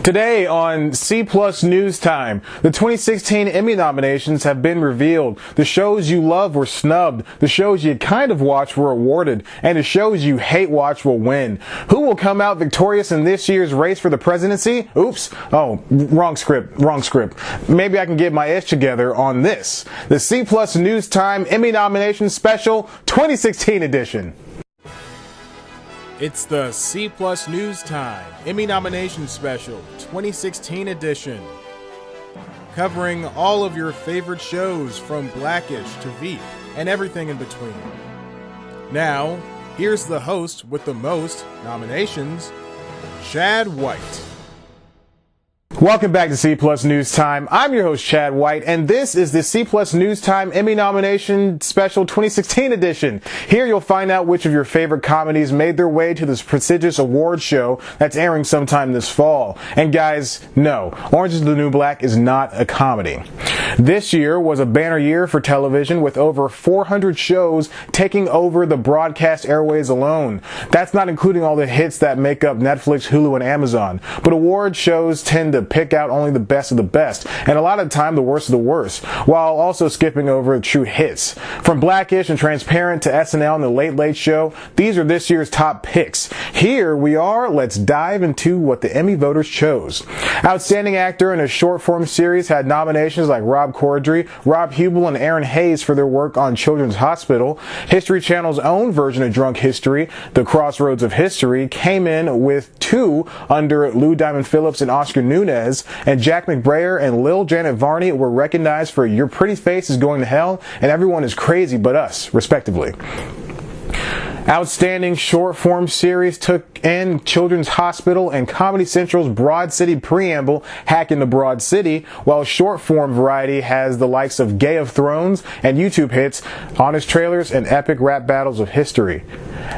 Today on C Plus News Time, the 2016 Emmy nominations have been revealed. The shows you love were snubbed, the shows you kind of watch were awarded, and the shows you hate watch will win. Who will come out victorious in this year's race for the presidency? Oops. Oh, wrong script. Maybe I can get my ish together on this. The C Plus News Time Emmy nomination special 2016 edition. It's the C Plus News Time Emmy Nomination Special 2016 edition, covering all of your favorite shows from Blackish to Veep and everything in between. Now, here's the host with the most nominations, Chad White. Welcome back to C Plus News Time. I'm your host, Chad White, and this is the C Plus News Time Emmy Nomination Special 2016 edition. Here you'll find out which of your favorite comedies made their way to this prestigious award show that's airing sometime this fall. And guys, no, Orange is the New Black is not a comedy. This year was a banner year for television with over 400 shows taking over the broadcast airways alone. That's not including all the hits that make up Netflix, Hulu, and Amazon. But award shows tend to pick out only the best of the best, and a lot of the time the worst of the worst, while also skipping over true hits. From Blackish and Transparent to SNL and The Late Late Show, these are this year's top picks. Here we are, let's dive into what the Emmy voters chose. Outstanding actor in a short-form series had nominations like Rob Corddry, Rob Hubel, and Aaron Hayes for their work on Children's Hospital. History Channel's own version of Drunk History, The Crossroads of History, came in with 2 under Lou Diamond Phillips and Oscar Nunez, and Jack McBrayer and Lil Janet Varney were recognized for Your Pretty Face is Going to Hell and Everyone is Crazy But Us, respectively. Outstanding short-form series took in Children's Hospital and Comedy Central's Broad City Preamble, Hack into Broad City, while short-form variety has the likes of Game of Thrones and YouTube hits, Honest Trailers, and Epic Rap Battles of History.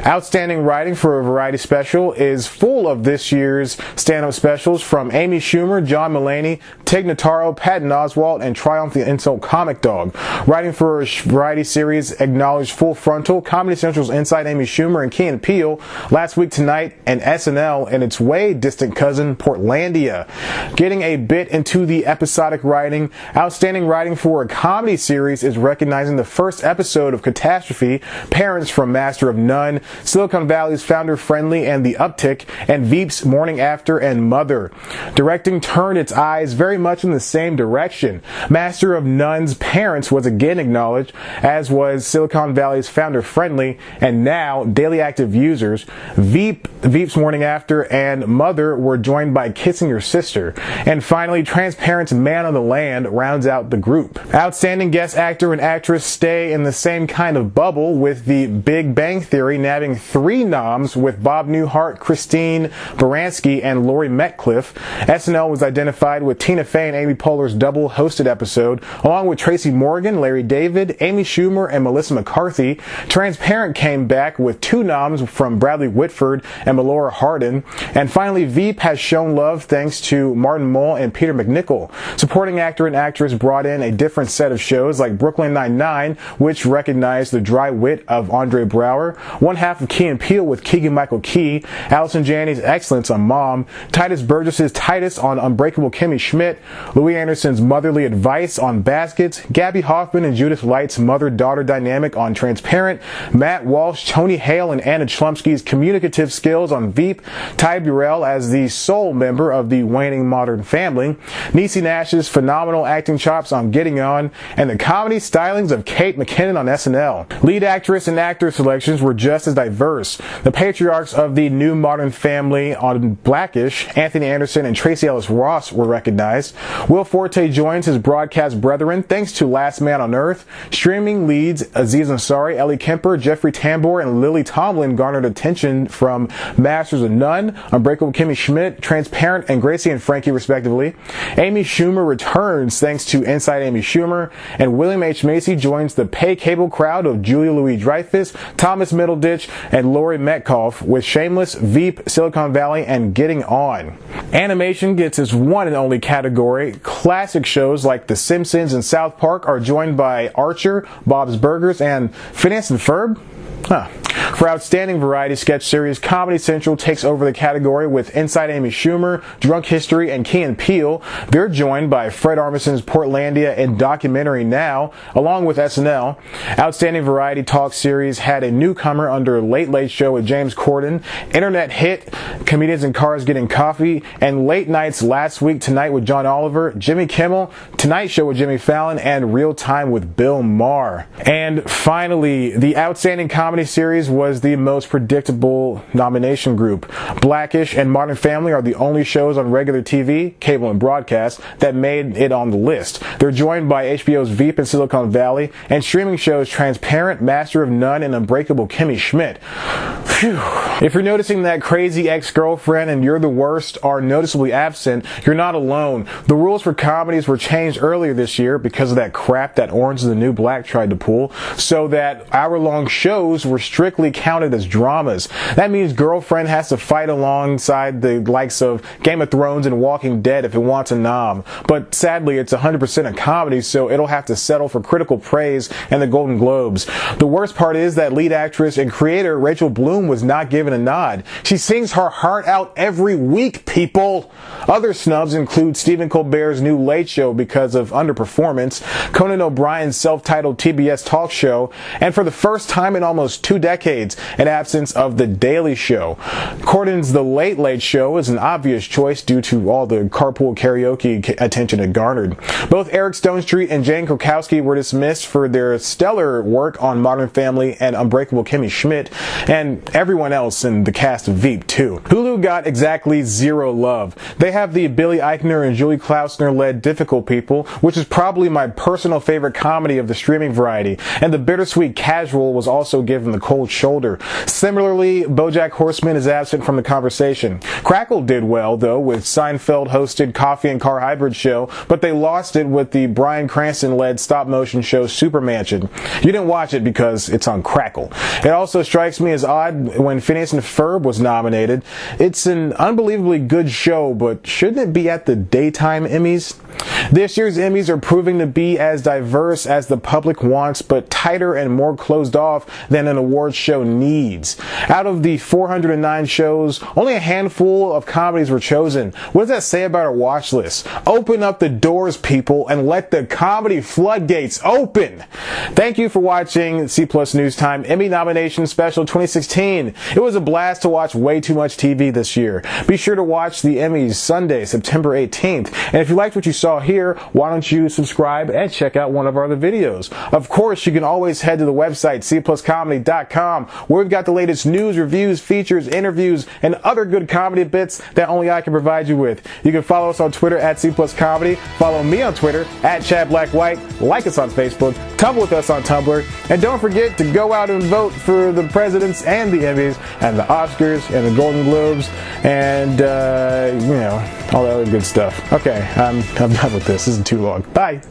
Outstanding writing for a variety special is full of this year's stand-up specials from Amy Schumer, John Mulaney, Tig Notaro, Patton Oswalt, and Triumph the Insult Comic Dog. Writing for a variety series acknowledged Full Frontal, Comedy Central's Inside Amy Schumer and Key and Peele, Last Week Tonight, and SNL and its way distant cousin, Portlandia. Getting a bit into the episodic writing, outstanding writing for a comedy series is recognizing the first episode of Catastrophe, Parents from Master of None, Silicon Valley's Founder Friendly and The Uptick, and Veep's Morning After and Mother. Directing turned its eyes very much in the same direction. Master of None's Parents was again acknowledged, as was Silicon Valley's Founder Friendly, and now daily active users. Veep's Morning After and Mother were joined by Kissing Your Sister. And finally, Transparent's Man on the Land rounds out the group. Outstanding guest actor and actress stay in the same kind of bubble, with The Big Bang Theory nabbing 3 noms with Bob Newhart, Christine Baranski, and Laurie Metcalf. SNL was identified with Tina Fey and Amy Poehler's double-hosted episode, along with Tracy Morgan, Larry David, Amy Schumer, and Melissa McCarthy. Transparent came back with 2 noms from Bradley Whitford and Melora Hardin. And finally, Veep has shown love thanks to Martin Mull and Peter McNichol. Supporting actor and actress brought in a different set of shows like Brooklyn Nine-Nine, which recognized the dry wit of Andre Braugher, One Half of Key and Peele with Keegan-Michael Key, Allison Janney's excellence on Mom, Titus Burgess's Titus on Unbreakable Kimmy Schmidt, Louis Anderson's Motherly Advice on Baskets, Gabby Hoffman and Judith Light's mother-daughter dynamic on Transparent, Matt Walsh, Tony Hale, and Anna Chlumsky's communicative skills on Veep, Ty Burrell as the sole member of the waning Modern Family, Niecy Nash's phenomenal acting chops on Getting On, and the comedy stylings of Kate McKinnon on SNL. Lead actress and actor selections were just as diverse. The patriarchs of the new Modern Family on Blackish, Anthony Anderson and Tracee Ellis Ross, were recognized. Will Forte joins his broadcast brethren thanks to Last Man on Earth. Streaming leads Aziz Ansari, Ellie Kemper, Jeffrey Tambor, and Lily Tomlin garnered attention from Masters of None, Unbreakable Kimmy Schmidt, Transparent, and Gracie and Frankie, respectively. Amy Schumer returns thanks to Inside Amy Schumer, and William H. Macy joins the pay cable crowd of Julia Louis-Dreyfus, Thomas Middleditch, and Laurie Metcalf with Shameless, Veep, Silicon Valley, and Getting On. Animation gets its one and only category. Classic shows like The Simpsons and South Park are joined by Archer, Bob's Burgers, and Phineas and Ferb. For Outstanding Variety Sketch Series, Comedy Central takes over the category with Inside Amy Schumer, Drunk History, and Key and Peele. They're joined by Fred Armisen's Portlandia and Documentary Now, along with SNL. Outstanding Variety Talk Series had a newcomer under Late Late Show with James Corden, Internet Hit, Comedians in Cars Getting Coffee, and Late Nights Last Week Tonight with John Oliver, Jimmy Kimmel, Tonight Show with Jimmy Fallon, and Real Time with Bill Maher. And finally, the Outstanding Comedy Series was the most predictable nomination group. Blackish and Modern Family are the only shows on regular TV, cable, and broadcast that made it on the list. They're joined by HBO's Veep and Silicon Valley, and streaming shows Transparent, Master of None, and Unbreakable Kimmy Schmidt. Phew. If you're noticing that crazy ex-girlfriend and You're the Worst are noticeably absent, you're not alone. The rules for comedies were changed earlier this year because of that crap that Orange is the New Black tried to pull, so that hour-long shows were strictly counted as dramas. That means Girlfriend has to fight alongside the likes of Game of Thrones and Walking Dead if it wants a nom. But sadly, it's 100% a comedy, so it'll have to settle for critical praise and the Golden Globes. The worst part is that lead actress and creator Rachel Bloom was not given a nod. She sings her heart out every week, people! Other snubs include Stephen Colbert's new Late Show because of underperformance, Conan O'Brien's self-titled TBS talk show, and for the first time in almost 2 decades, an absence of The Daily Show. Corden's The Late Late Show is an obvious choice due to all the carpool karaoke attention it garnered. Both Eric Stonestreet and Jane Krakowski were dismissed for their stellar work on Modern Family and Unbreakable Kimmy Schmidt, and everyone else in the cast of Veep, too. Hulu got exactly zero love. They have the Billy Eichner and Julie Klausner-led Difficult People, which is probably my personal favorite comedy of the streaming variety, and the bittersweet Casual was also given the cold shoulder. Similarly, BoJack Horseman is absent from the conversation. Crackle did well, though, with Seinfeld-hosted Coffee and Car Hybrid Show, but they lost it with the Bryan Cranston-led stop-motion show Super Mansion. You didn't watch it because it's on Crackle. It also strikes me as odd when Phineas and Ferb was nominated. It's an unbelievably good show, but shouldn't it be at the daytime Emmys? This year's Emmys are proving to be as diverse as the public wants, but tighter and more closed off than an awards show needs. Out of the 409 shows, only a handful of comedies were chosen. What does that say about our watch list? Open up the doors, people, and let the comedy floodgates open. Thank you for watching C Plus News Time Emmy Nomination Special 2016. It was a blast to watch way too much TV this year. Be sure to watch the Emmys Sunday, September 18th. And if you liked what you saw here, why don't you subscribe and check out one of our other videos. Of course, you can always head to the website cpluscomedy.com, where we've got the latest news, reviews, features, interviews, and other good comedy bits that only I can provide you with. You can follow us on Twitter at cpluscomedy, follow me on Twitter at ChadBlackWhite, like us on Facebook, tumble with us on Tumblr, and don't forget to go out and vote for the presidents and the Emmys and the Oscars and the Golden Globes and all that other good stuff. Okay, I'm done with this. This isn't too long. Bye.